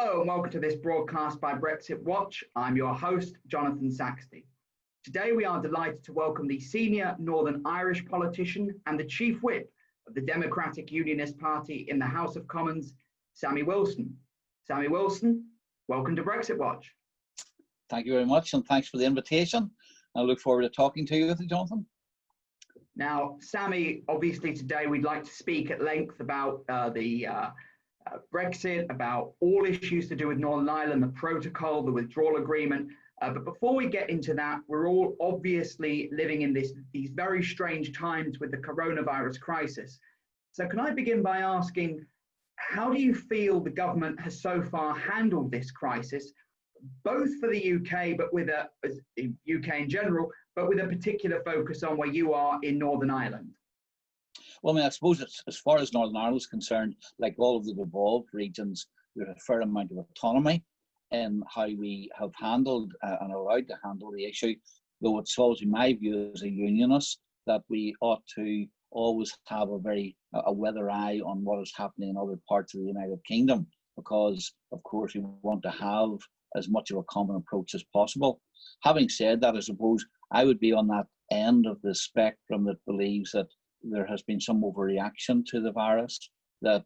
Hello and welcome to this broadcast by Brexit Watch. I'm your host, Jonathan Saxty. Today we are delighted to welcome the senior Northern Irish politician and the Chief Whip of the Democratic Unionist Party in the House of Commons, Sammy Wilson. Sammy Wilson, welcome to Brexit Watch. Thank you very much, and thanks for the invitation. I look forward to talking to you, Jonathan. Now, Sammy, obviously today we'd like to speak at length about Brexit, about all issues to do with Northern Ireland, the protocol, the withdrawal agreement. But before we get into that, we're all obviously living in these very strange times with the coronavirus crisis. So can I begin by asking, how do you feel the government has so far handled this crisis, both for the UK, but with UK in general, but with a particular focus on where you are in Northern Ireland? Well, I suppose it's, as far as Northern Ireland is concerned, like all of the devolved regions, there's a fair amount of autonomy in how we have handled and allowed to handle the issue, though it's always in my view as a unionist that we ought to always have a weather eye on what is happening in other parts of the United Kingdom, because of course we want to have as much of a common approach as possible. Having said that, I suppose I would be on that end of the spectrum that believes that there has been some overreaction to the virus, that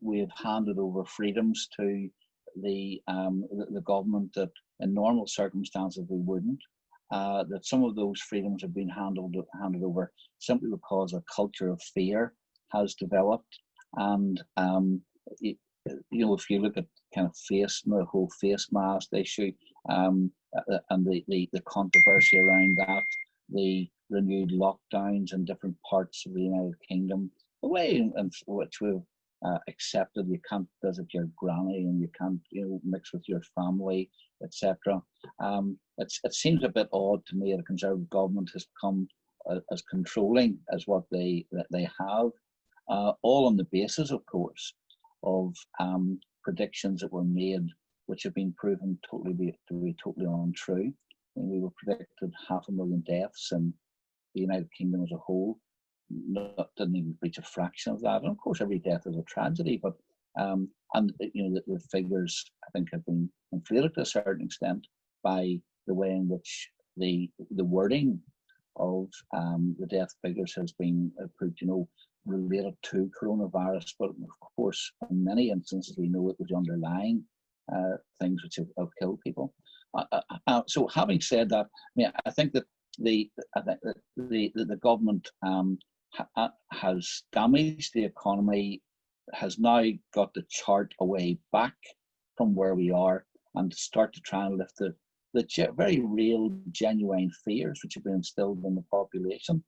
we have handed over freedoms to the government that in normal circumstances we wouldn't, that some of those freedoms have been handed over simply because a culture of fear has developed. And if you look at kind of the whole face mask issue, and the controversy around that, the renewed lockdowns in different parts of the United Kingdom, the way in which we've accepted you can't visit your granny and you can't mix with your family, etc. It seems a bit odd to me that a Conservative government has become as controlling as what they have, all on the basis, of course, of predictions that were made which have been proven to be totally untrue. And we were predicted 500,000 deaths in the United Kingdom as a whole. Didn't even reach a fraction of that. And of course, every death is a tragedy, but the figures I think have been inflated to a certain extent by the way in which the wording of the death figures has been put, related to coronavirus. But of course, in many instances, we know it was underlying things which have killed people. So having said that, I think that the government has damaged the economy, has now got to chart a way back from where we are and start to try and lift the very real, genuine fears which have been instilled in the population,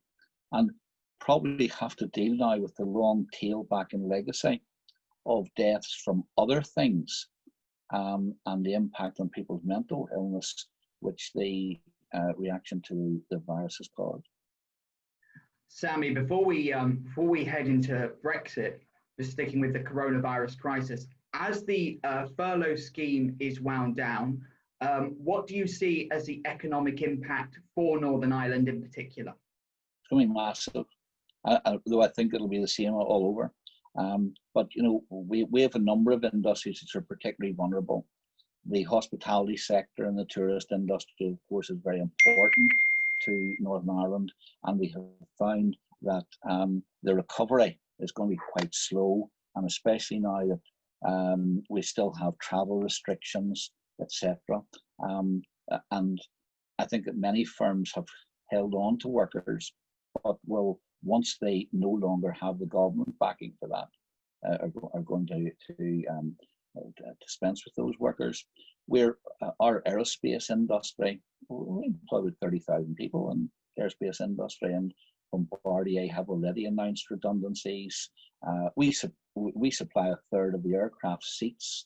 and probably have to deal now with the long tail back and legacy of deaths from other things, and the impact on people's mental illness which the reaction to the virus has caused. Sammy, before we head into Brexit, just sticking with the coronavirus crisis, as the furlough scheme is wound down, what do you see as the economic impact for Northern Ireland in particular? It's going to be massive, though I think it'll be the same all over. But we have a number of industries which are particularly vulnerable. The hospitality sector and the tourist industry, of course, is very important to Northern Ireland, and we have found that the recovery is going to be quite slow, and especially now that we still have travel restrictions, etc. And I think that many firms have held on to workers, but will, once they no longer have the government backing for that, are going to dispense with those workers. Our aerospace industry, we employ about 30,000 people in the aerospace industry, and Bombardier have already announced redundancies. We supply a third of the aircraft seats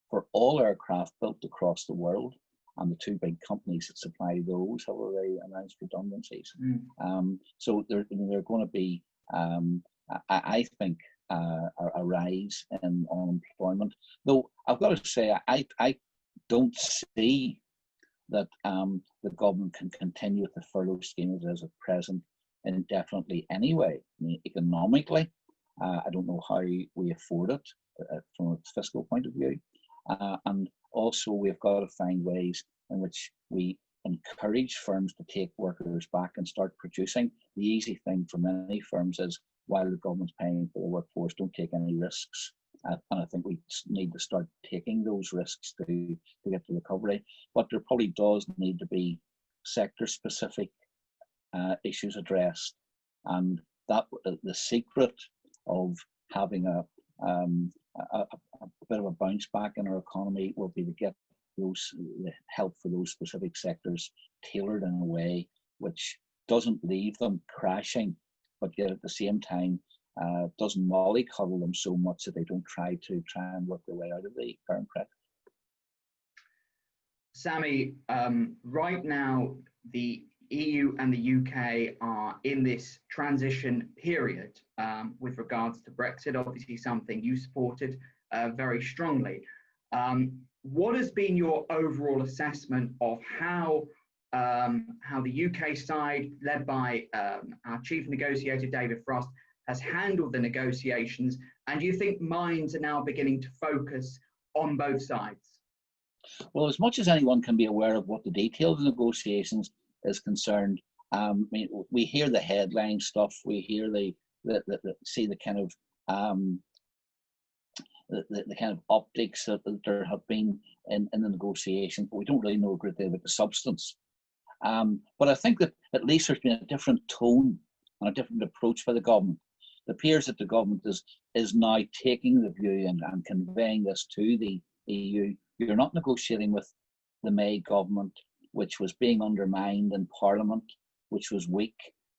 for all aircraft built across the world, and the two big companies that supply those have already announced redundancies. So there are going to be, I think, a rise in unemployment. Though I've got to say, I don't see that the government can continue with the furlough scheme as at present indefinitely anyway. Economically, I don't know how we afford it from a fiscal point of view. And also we've got to find ways in which we encourage firms to take workers back and start producing. The easy thing for many firms is, while the government's paying for the workforce, don't take any risks. And I think we need to start taking those risks to get the recovery. But there probably does need to be sector-specific issues addressed, and that the secret of having a bit of a bounce back in our economy will be to get the help for those specific sectors tailored in a way which doesn't leave them crashing, but yet at the same time doesn't mollycoddle them so much that they don't try and work their way out of the current pressure. Sammy, right now the EU and the UK are in this transition period with regards to Brexit, obviously something you supported very strongly. What has been your overall assessment of how the UK side, led by our chief negotiator, David Frost, has handled the negotiations? And do you think minds are now beginning to focus on both sides? Well, as much as anyone can be aware of what the details of the negotiations is concerned, I mean, we hear the headline stuff, we hear see the kind of the kind of optics that there have been in the negotiations, but we don't really know a great deal about the substance. But I think that at least there's been a different tone and a different approach by the government. It appears that the government is now taking the view and conveying this to the EU. You're not negotiating with the May government, which was being undermined in Parliament, which was weak,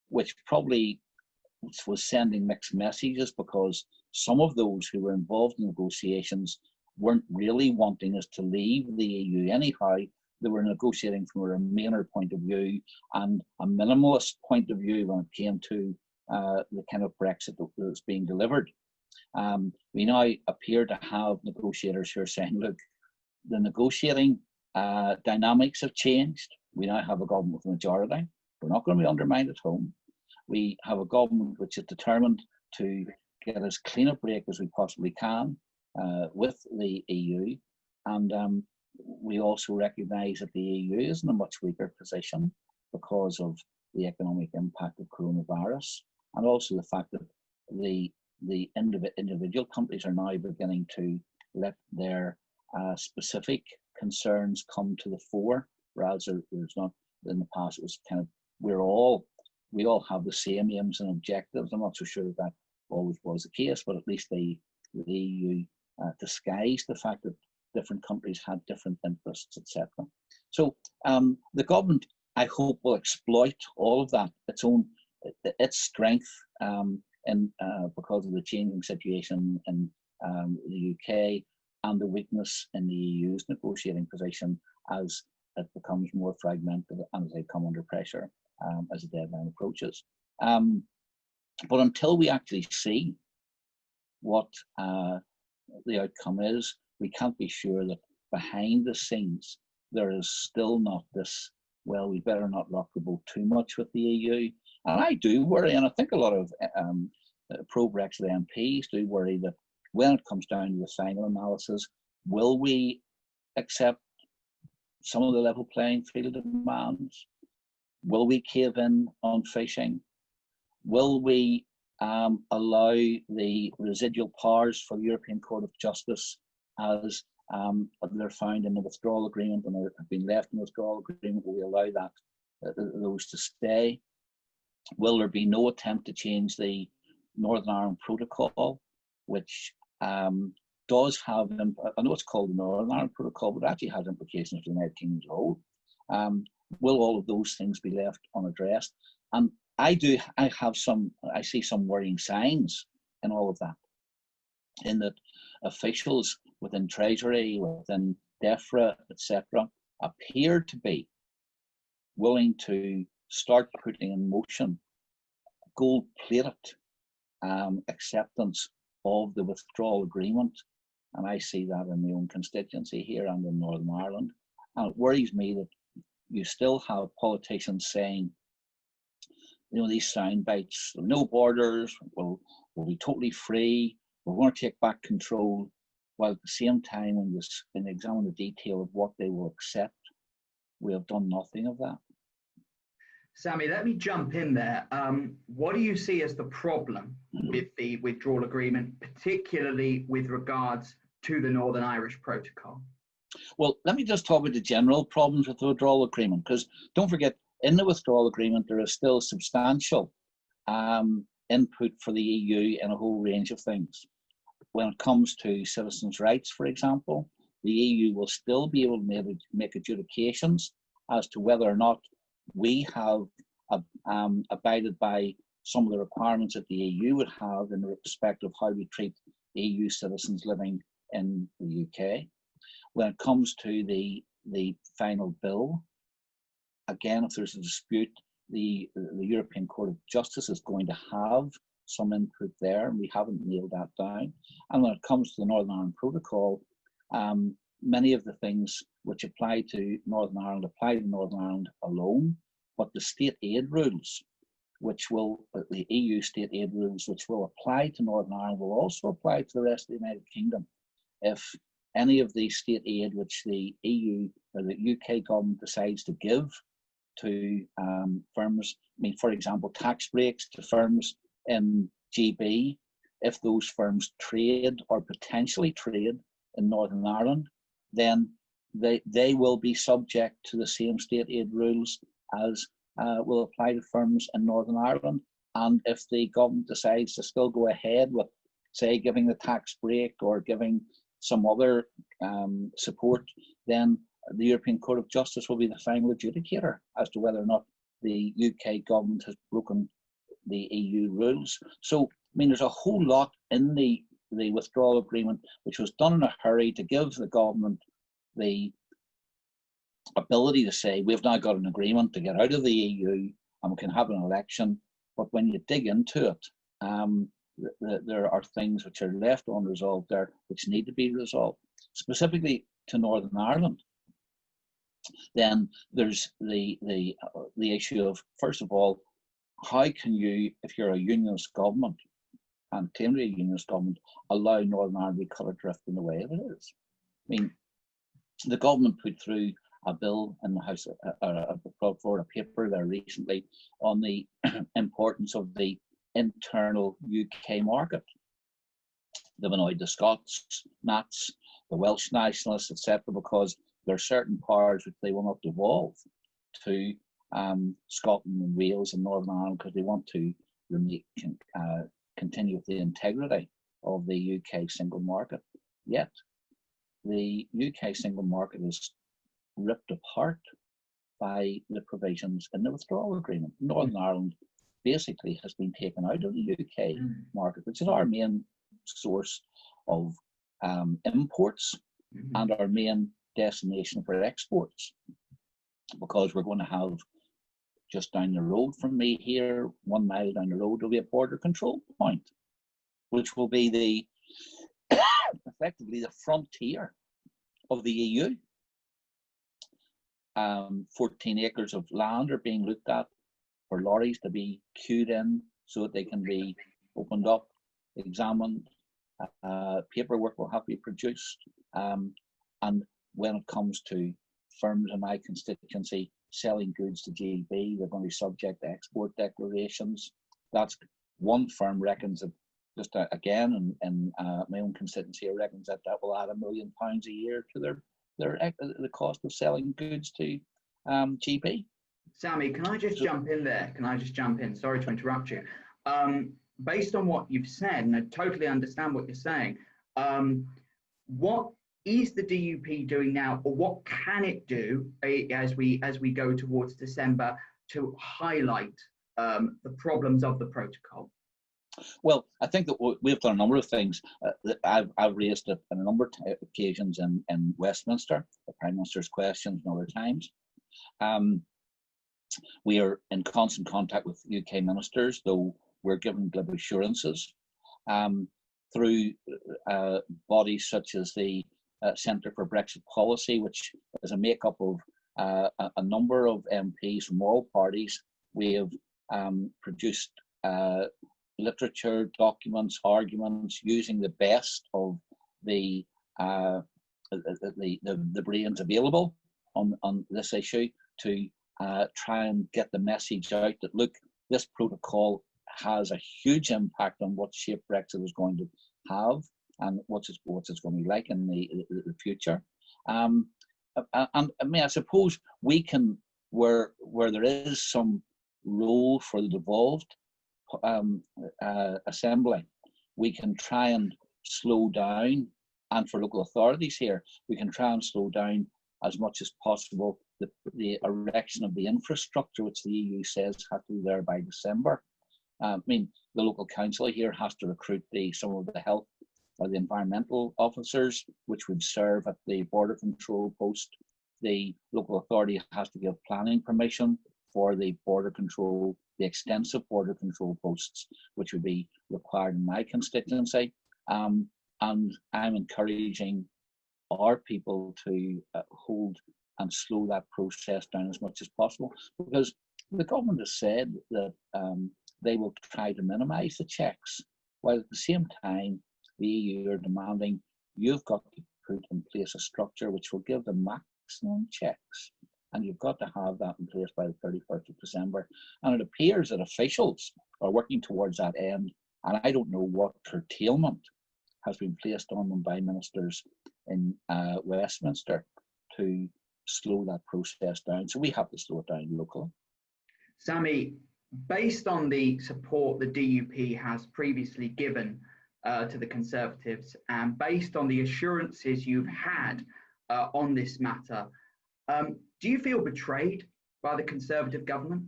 which probably was sending mixed messages, because some of those who were involved in negotiations weren't really wanting us to leave the EU anyhow. They were negotiating from a Remainer point of view and a minimalist point of view when it came to the kind of Brexit that was being delivered. We now appear to have negotiators who are saying, look, the negotiating dynamics have changed. We now have a government with a majority. We're not going to be undermined at home. We have a government which is determined to get as clean a break as we possibly can with the EU. And we also recognise that the EU is in a much weaker position because of the economic impact of coronavirus, and also the fact that the individual countries are now beginning to let their specific concerns come to the fore, whereas there's not, in the past it was kind of we all have the same aims and objectives. I'm not so sure that always was the case, but at least the EU disguised the fact that different countries had different interests, etc. So the government, I hope, will exploit all of that, its strength, because of the changing situation in the UK and the weakness in the EU's negotiating position as it becomes more fragmented and as they come under pressure as the deadline approaches. But until we actually see what the outcome is, we can't be sure that behind the scenes there is still not this, well, we better not rock the boat too much with the EU. And I do worry, and I think a lot of pro-Brexit MPs do worry that when it comes down to the final analysis, will we accept some of the level playing field demands? Will we cave in on fishing? Will we allow the residual powers for the European Court of Justice, as they're found in the withdrawal agreement and have been left in the withdrawal agreement, will we allow those to stay? Will there be no attempt to change the Northern Ireland Protocol, which does have, I know it's called the Northern Ireland Protocol, but it actually has implications for the United Kingdom as a whole. Will all of those things be left unaddressed? And I see some worrying signs in all of that, in that officials within Treasury, within DEFRA, etc., appear to be willing to start putting in motion gold-plated acceptance of the withdrawal agreement. And I see that in my own constituency here and in Northern Ireland. And it worries me that you still have politicians saying, you know, these sound bites, no borders, we'll be totally free, we're going to take back control. while at the same time, when you examine the detail of what they will accept, we have done nothing of that. Sammy, let me jump in there. What do you see as the problem with the withdrawal agreement, particularly with regards to the Northern Irish Protocol? Well, let me just talk about the general problems with the withdrawal agreement, because don't forget, in the withdrawal agreement, there is still substantial input for the EU in a whole range of things. When it comes to citizens' rights, for example, the EU will still be able to make adjudications as to whether or not we have abided by some of the requirements that the EU would have in respect of how we treat EU citizens living in the UK. When it comes to the final bill, again, if there's a dispute, the European Court of Justice is going to have some input there, and we haven't nailed that down. And when it comes to the Northern Ireland Protocol, many of the things which apply to Northern Ireland apply to Northern Ireland alone, but the state aid rules, the EU state aid rules, which will apply to Northern Ireland, will also apply to the rest of the United Kingdom. If any of the state aid which the EU or the UK government decides to give to firms, for example, tax breaks to firms in GB, if those firms trade or potentially trade in Northern Ireland, then they will be subject to the same state aid rules as will apply to firms in Northern Ireland. And if the government decides to still go ahead with, say, giving the tax break or giving some other support, then the European Court of Justice will be the final adjudicator as to whether or not the UK government has broken the EU rules. So, there's a whole lot in the withdrawal agreement which was done in a hurry to give the government the ability to say, we've now got an agreement to get out of the EU and we can have an election. But when you dig into it, there are things which are left unresolved there which need to be resolved. Specifically to Northern Ireland, then there's the issue of, first of all, how can you, if you're a unionist government and claim to be a unionist government, allow Northern Ireland to be cut adrift in the way it is? The government put through a bill in the House, brought forward a paper there recently on the importance of the internal UK market. They've annoyed the Scots, Nats, the Welsh nationalists, etc., because there are certain powers which they will not devolve to Scotland and Wales and Northern Ireland because they want to continue with the integrity of the UK single market. Yet, the UK single market is ripped apart by the provisions in the withdrawal agreement. Northern Ireland basically has been taken out of the UK market, which is our main source of imports and our main destination for exports, because we're going to have just down the road from me here, 1 mile down the road, there'll be a border control point, which will be the effectively the frontier of the EU. 14 acres of land are being looked at for lorries to be queued in so that they can be opened up, examined. Paperwork will have to be produced. And when it comes to firms in my constituency selling goods to GB, they're going to be subject to export declarations. That's one firm reckons that, just again, in my own constituency, reckons that will add £1 million a year to the cost of selling goods to GB. Sammy, can I just jump in there? Sorry to interrupt you. Based on what you've said, and I totally understand what you're saying, what is the DUP doing now, or what can it do as we go towards December to highlight the problems of the protocol? Well, I think that we've done a number of things. That I've raised it on a number of occasions in Westminster, the Prime Minister's questions and other times. We are in constant contact with UK ministers, though we're given glib assurances through bodies such as the Centre for Brexit Policy, which is a makeup of a number of MPs from all parties. We have produced literature, documents, arguments using the best of the the brains available on this issue to try and get the message out that, look, this protocol has a huge impact on what shape Brexit is going to have and what it's going to be like in the future. And I mean, I suppose we can, where there is some role for the devolved assembly, we can try and slow down, and for local authorities here, we can try and slow down as much as possible the erection of the infrastructure, which the EU says has to be there by December. I mean, the local council here has to recruit some of the health or the environmental officers, which would serve at the border control post. The local authority has to give planning permission for the border control, the extensive border control posts, which would be required in my constituency. And I'm encouraging our people to hold and slow that process down as much as possible, because the government has said that they will try to minimise the checks, while at the same time the EU are demanding you've got to put in place a structure which will give the maximum checks, and you've got to have that in place by the 31st of December. And it appears that officials are working towards that end, and I don't know what curtailment has been placed on them by ministers in Westminster to slow that process down. So we have to slow it down locally. Sammy, based on the support the DUP has previously given to the Conservatives, and based on the assurances you've had on this matter, do you feel betrayed by the Conservative government?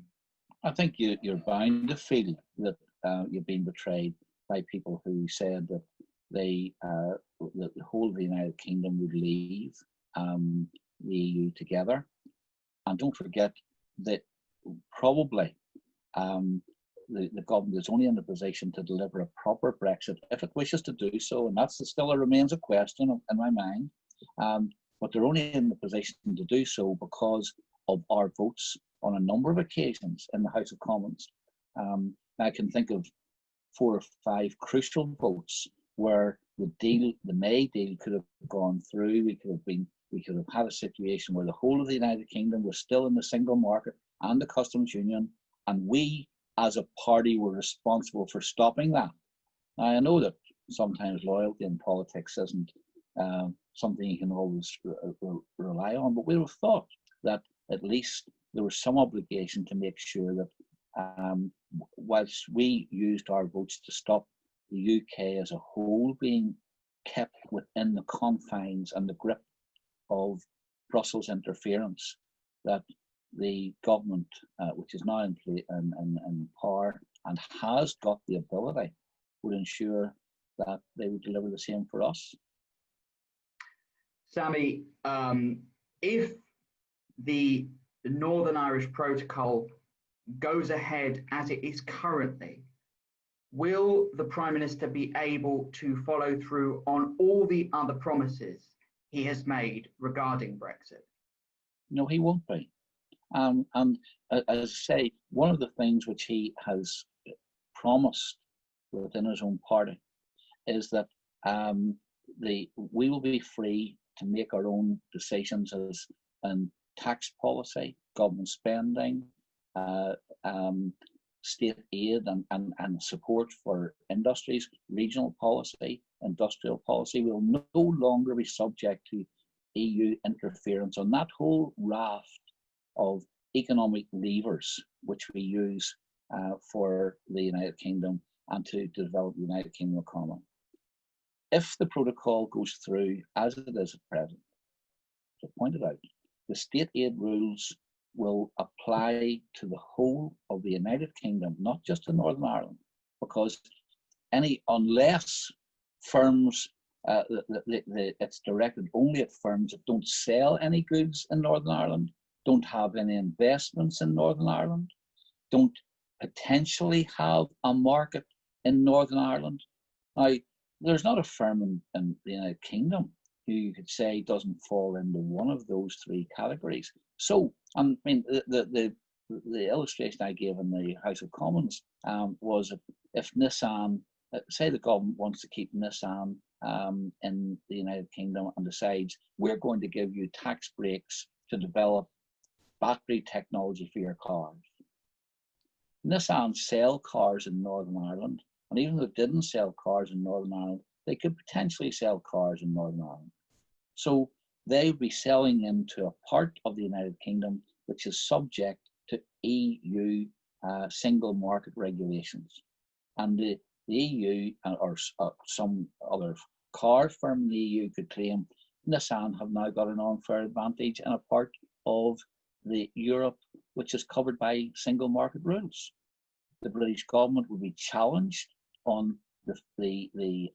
I think you're bound to feel that you've been betrayed by people who said that the whole of the United Kingdom would leave the EU together. And don't forget that probably the government is only in the position to deliver a proper Brexit if it wishes to do so, and that still remains a question in my mind. But they're only in the position to do so because of our votes on a number of occasions in the House of Commons. I can think of 4 or 5 crucial votes where the May deal could have gone through. We could have had a situation where the whole of the United Kingdom was still in the single market and the customs union, and we as a party were responsible for stopping that. Now, I know that sometimes loyalty in politics isn't something you can always rely on, but we would have thought that at least there was some obligation to make sure that whilst we used our votes to stop the UK as a whole being kept within the confines and the grip of Brussels interference, that the government, which is now in power and has got the ability, would ensure that they would deliver the same for us. Sammy, if the Northern Irish Protocol goes ahead as it is currently, will the Prime Minister be able to follow through on all the other promises he has made regarding Brexit? No, he won't be. And as I say, one of the things which he has promised within his own party is that we will be free to make our own decisions as in tax policy, government spending, state aid and support for industries, regional policy, industrial policy. Will no longer be subject to EU interference on that whole raft of economic levers which we use for the United Kingdom and to develop the United Kingdom economy. If the protocol goes through as it is at present, as I pointed out, the state aid rules will apply to the whole of the United Kingdom, not just to Northern Ireland, because unless firms, it's directed only at firms that don't sell any goods in Northern Ireland, don't have any investments in Northern Ireland, don't potentially have a market in Northern Ireland. Now, there's not a firm in the United Kingdom who you could say doesn't fall into one of those 3 categories. So, I mean, the illustration I gave in the House of Commons was if Nissan, say the government wants to keep Nissan in the United Kingdom and decides we're going to give you tax breaks to develop battery technology for your cars. Nissan sell cars in Northern Ireland, and even though they didn't sell cars in Northern Ireland, they could potentially sell cars in Northern Ireland. So they would be selling into a part of the United Kingdom which is subject to EU single market regulations. And the EU or some other car firm in the EU could claim Nissan have now got an unfair advantage in a part of the Europe which is covered by single market rules. The British government would be challenged on the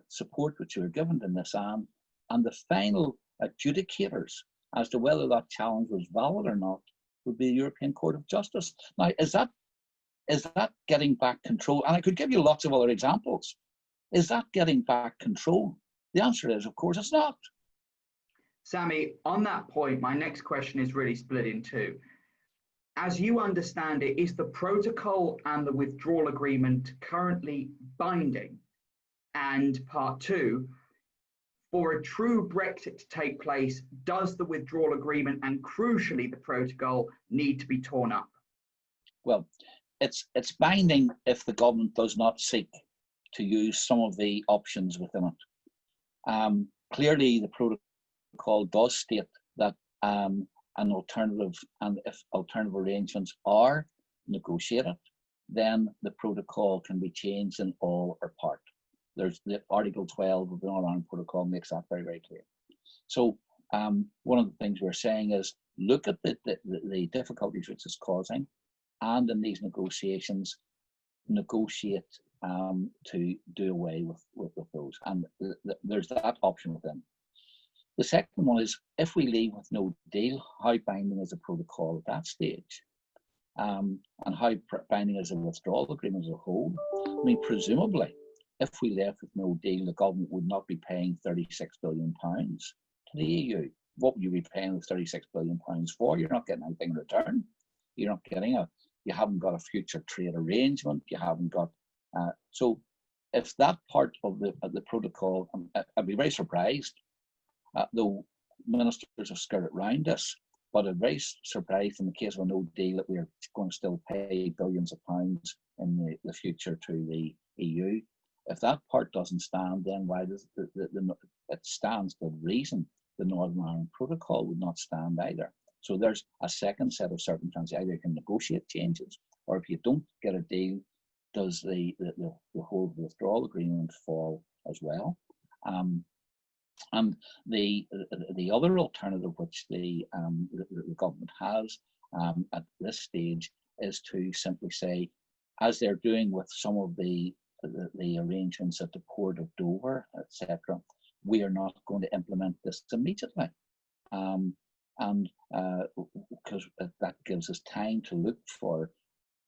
support which they were given to Nissan, and the final adjudicators as to whether that challenge was valid or not would be the European Court of Justice. Now, is that getting back control? And I could give you lots of other examples. Is that getting back control? The answer is, of course, it's not. Sammy, on that point, my next question is really split in two. As you understand it, is the protocol and the withdrawal agreement currently binding? And part two, for a true Brexit to take place, does the withdrawal agreement and crucially the protocol need to be torn up? Well, it's binding if the government does not seek to use some of the options within it. Clearly, the protocol does state that an alternative, and if alternative arrangements are negotiated, then the protocol can be changed in all or part. There's the Article 12 of the Northern Ireland Protocol makes that very, very clear. So one of the things we're saying is look at the difficulties which it's causing, and in these negotiations, negotiate to do away with those. And there's that option within. The second one is, if we leave with no deal, how binding is the protocol at that stage? And how binding is the withdrawal agreement as a whole? I mean, presumably, if we left with no deal, the government would not be paying £36 billion to the EU. What would you be paying the £36 billion for? You're not getting anything in return. You're not getting you haven't got a future trade arrangement. You haven't got, so if that part of the protocol, I'd be very surprised, though ministers have skirted around this, but I'm very surprised in the case of a no deal that we're going to still pay billions of pounds in the future to the EU. If that part doesn't stand, then why does it stands to reason the Northern Ireland Protocol would not stand either. So there's a second set of circumstances. Either you can negotiate changes, or if you don't get a deal, does the whole withdrawal agreement fall as well? And the other alternative which the government has at this stage is to simply say, as they're doing with some of the arrangements at the Port of Dover, etc., we are not going to implement this immediately. Because that gives us time to look for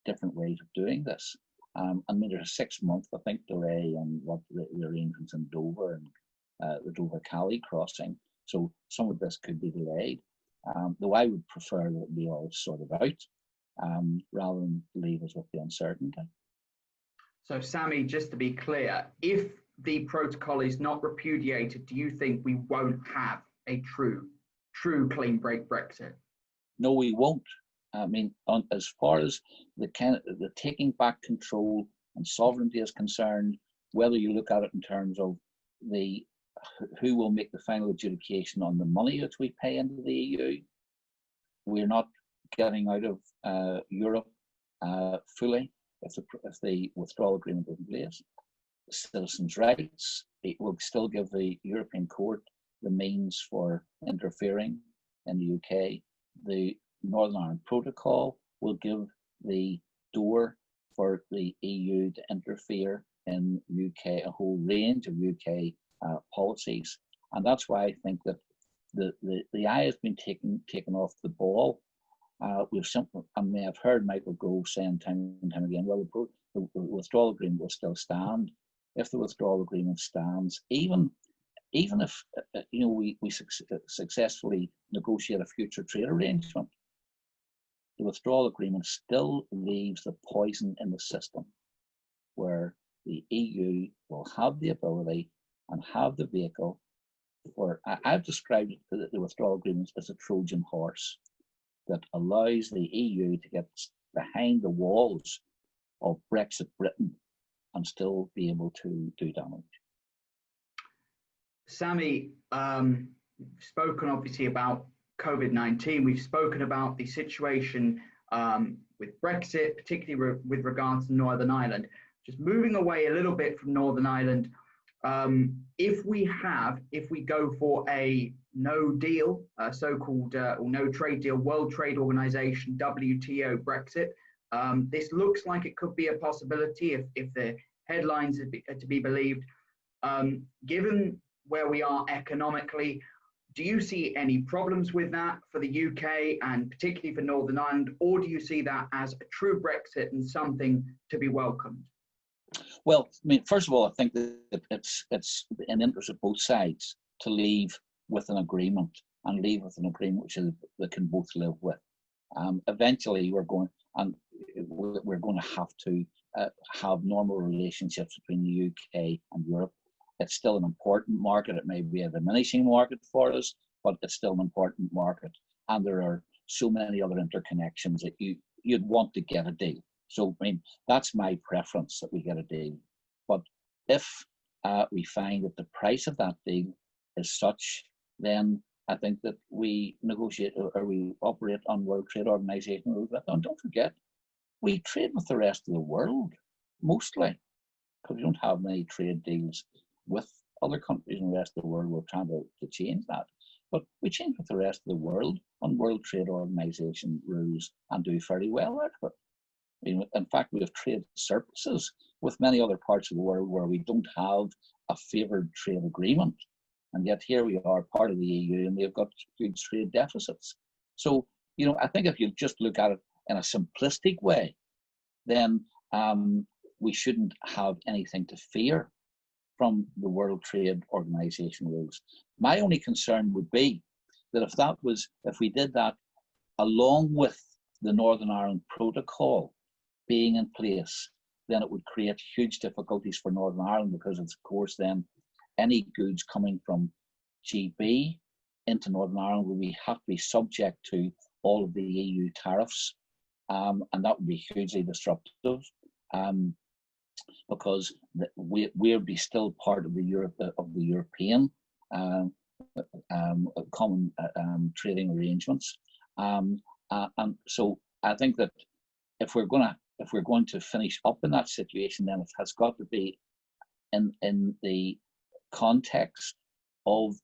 different ways of doing this. I mean, there's a 6 month, I think, delay on what the arrangements in Dover and the Dover-Cali crossing. So some of this could be delayed. Though I would prefer that it be all sorted out rather than leave us with the uncertainty. So, Sammy, just to be clear, if the protocol is not repudiated, do you think we won't have a true clean break Brexit? No, we won't. I mean, as far as the taking back control and sovereignty is concerned, whether you look at it in terms of who will make the final adjudication on the money that we pay into the EU, we're not getting out of Europe fully if the withdrawal agreement is in place. Citizens' rights, it will still give the European Court the means for interfering in the UK. The Northern Ireland Protocol will give the door for the EU to interfere in UK, a whole range of UK policies. And that's why I think that the eye has been taken off the ball. We've simply, I mean, I've heard Michael Gove saying time and time again, well, the withdrawal agreement will still stand. If the withdrawal agreement stands, even if we successfully negotiate a future trade arrangement, the withdrawal agreement still leaves the poison in the system, where the EU will have the ability and have the vehicle for, I've described the withdrawal agreements as a Trojan horse that allows the EU to get behind the walls of Brexit Britain and still be able to do damage. Sammy, we've spoken obviously about COVID-19. We've spoken about the situation with Brexit, particularly with regards to Northern Ireland. Just moving away a little bit from Northern Ireland, if we go for a no deal, so-called or no trade deal, World Trade Organization, WTO, Brexit, this looks like it could be a possibility if the headlines are to be believed. Given where we are economically, do you see any problems with that for the UK and particularly for Northern Ireland, or do you see that as a true Brexit and something to be welcomed? Well, I mean, first of all, I think that it's in the interest of both sides to leave with an agreement and leave with an agreement which they can both live with. Eventually, we're going to have to have normal relationships between the UK and Europe. It's still an important market. It may be a diminishing market for us, but it's still an important market. And there are so many other interconnections that you'd want to get a deal. So, I mean, that's my preference, that we get a deal. But if we find that the price of that deal is such, then I think that we negotiate or we operate on World Trade Organization rules. And don't forget, we trade with the rest of the world, mostly, because we don't have many trade deals with other countries in the rest of the world. We're trying to change that. But we change with the rest of the world on World Trade Organization rules and do fairly well out of it. I mean, in fact, we have trade surpluses with many other parts of the world where we don't have a favoured trade agreement. And yet here we are, part of the EU, and they've got huge trade deficits. So, you know, I think if you just look at it in a simplistic way, then we shouldn't have anything to fear from the World Trade Organization rules. My only concern would be that if we did that along with the Northern Ireland Protocol being in place, then it would create huge difficulties for Northern Ireland, because of course then any goods coming from GB into Northern Ireland would have to be subject to all of the EU tariffs, and that would be hugely disruptive. Because we'll be still part of the European common trading arrangements, and so I think that if we're going to finish up in that situation, then it has got to be in the context of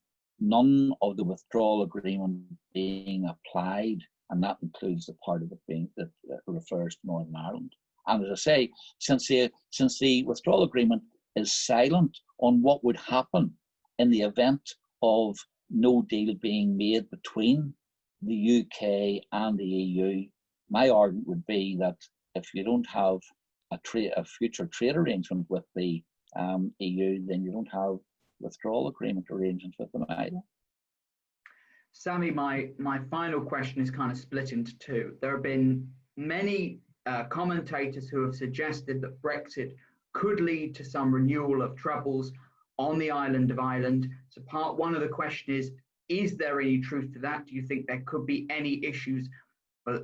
none of the withdrawal agreement being applied, and that includes the part of it that refers to Northern Ireland. And as I say, since the withdrawal agreement is silent on what would happen in the event of no deal being made between the UK and the EU, my argument would be that if you don't have a future trade arrangement with the EU, then you don't have withdrawal agreement arrangements with them either. Sammy, my final question is kind of split into two. There have been many commentators who have suggested that Brexit could lead to some renewal of troubles on the island of Ireland. So part one of the question is there any truth to that? Do you think there could be any issues for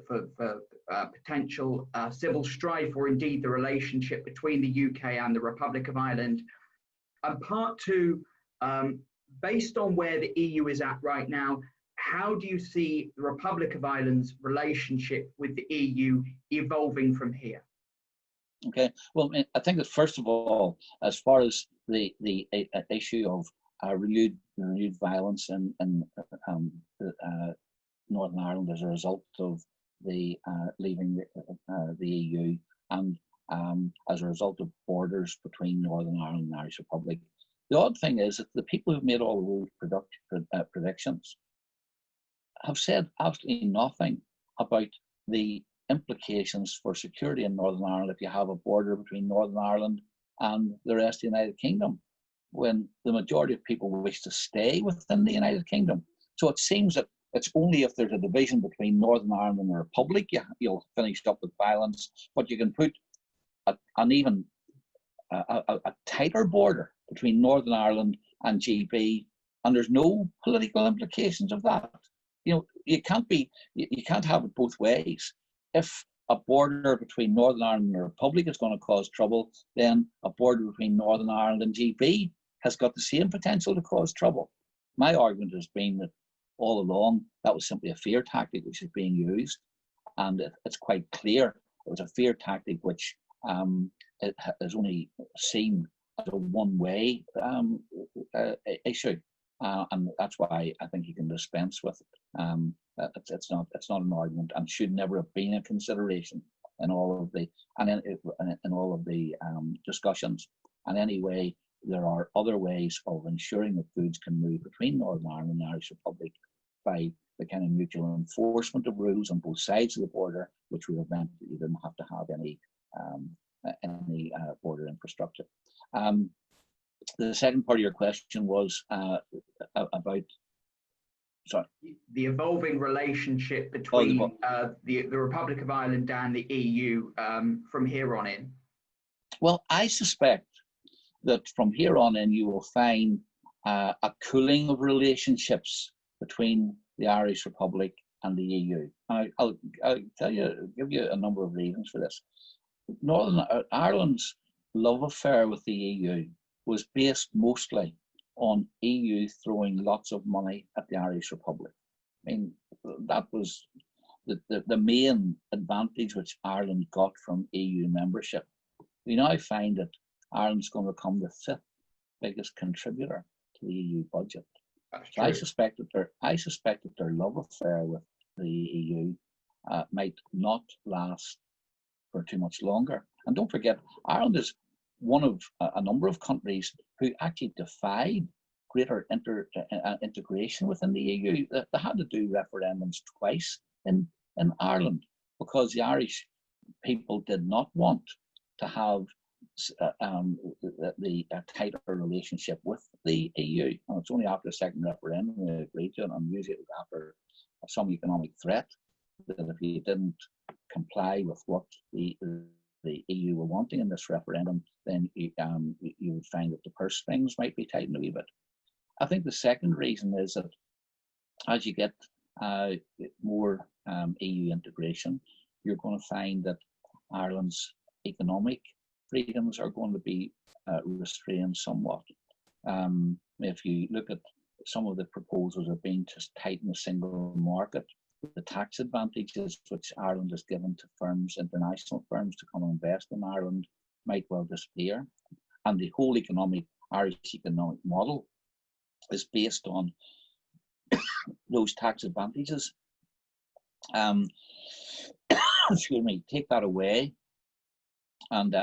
potential civil strife, or indeed the relationship between the UK and the Republic of Ireland? And part two, based on where the EU is at right now, how do you see the Republic of Ireland's relationship with the EU evolving from here? Okay, well, I think that first of all, as far as the issue of renewed violence in Northern Ireland as a result of the leaving the EU, and as a result of borders between Northern Ireland and the Irish Republic, the odd thing is that the people who've made all those predictions have said absolutely nothing about the implications for security in Northern Ireland if you have a border between Northern Ireland and the rest of the United Kingdom, when the majority of people wish to stay within the United Kingdom. So it seems that it's only if there's a division between Northern Ireland and the Republic you'll finish up with violence, but you can put an even a tighter border between Northern Ireland and GB, and there's no political implications of that. You know, you can't have it both ways. If a border between Northern Ireland and the Republic is going to cause trouble, then a border between Northern Ireland and GB has got the same potential to cause trouble. My argument has been that all along that was simply a fear tactic which is being used, and it's quite clear it was a fear tactic which it is only seen as a one-way issue, and that's why I think you can dispense with it. It's not an argument, and should never have been a consideration in all of the discussions. And anyway, there are other ways of ensuring that goods can move between Northern Ireland and the Irish Republic by the kind of mutual enforcement of rules on both sides of the border, which would have meant that you didn't have to have any border infrastructure. The second part of your question was about. Sorry. The evolving relationship between the Republic of Ireland and the EU from here on in. Well, I suspect that from here on in you will find a cooling of relationships between the Irish Republic and the EU. I'll give you a number of reasons for this. Northern Ireland's love affair with the EU was based mostly on EU throwing lots of money at the Irish Republic. I mean, that was the main advantage which Ireland got from EU membership. We now find that Ireland's going to become the 5th biggest contributor to the EU budget. So I suspect that their love affair with the EU might not last for too much longer. And don't forget, Ireland is one of a number of countries who actually defied greater integration within the EU. They had to do referendums twice in Ireland because the Irish people did not want to have the tighter relationship with the EU. And it's only after a second referendum they agreed to it, and usually it was after some economic threat that if you didn't comply with what the EU were wanting in this referendum, then you would find that the purse strings might be tightened a wee bit. I think the second reason is that as you get more EU integration, you're going to find that Ireland's economic freedoms are going to be restrained somewhat. If you look at some of the proposals are being to tighten the single market, the tax advantages which Ireland has given to firms, international firms, to come and invest in Ireland might well disappear. And the whole Irish economic model is based on those tax advantages. Excuse me, take that away, and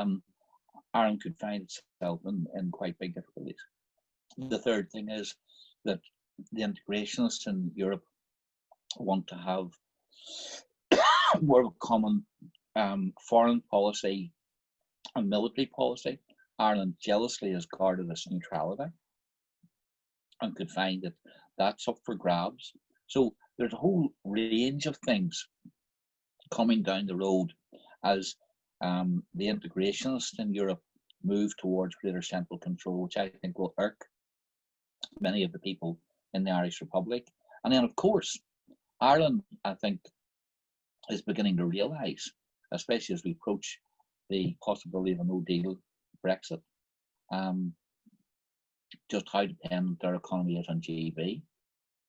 Ireland could find itself in quite big difficulties. The third thing is that the integrationists in Europe want to have more of a common foreign policy and military policy. Ireland jealously has guarded its neutrality and could find that that's up for grabs. So there's a whole range of things coming down the road as the integrationists in Europe move towards greater central control, which I think will irk many of the people in the Irish Republic. And then, of course, Ireland, I think, is beginning to realise, especially as we approach the possibility of a no-deal Brexit, just how dependent their economy is on GB. I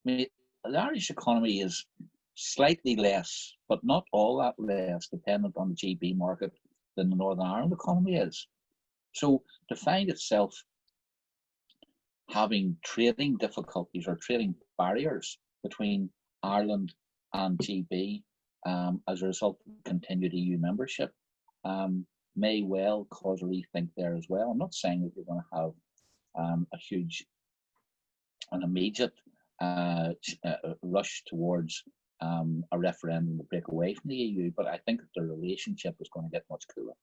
mean, the Irish economy is slightly less, but not all that less, dependent on the GB market than the Northern Ireland economy is. So to find itself having trading difficulties or trading barriers between Ireland and GB as a result of continued EU membership may well cause a rethink there as well. I'm not saying that you're going to have a huge and immediate rush towards a referendum to break away from the EU, but I think that the relationship is going to get much cooler.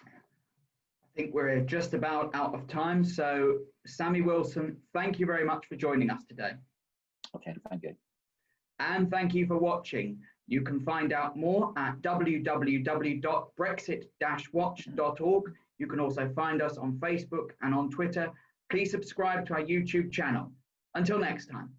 I think we're just about out of time. So, Sammy Wilson, thank you very much for joining us today. Okay, thank you. And thank you for watching. You can find out more at www.brexit-watch.org. You can also find us on Facebook and on Twitter Please subscribe to our YouTube channel. Until next time.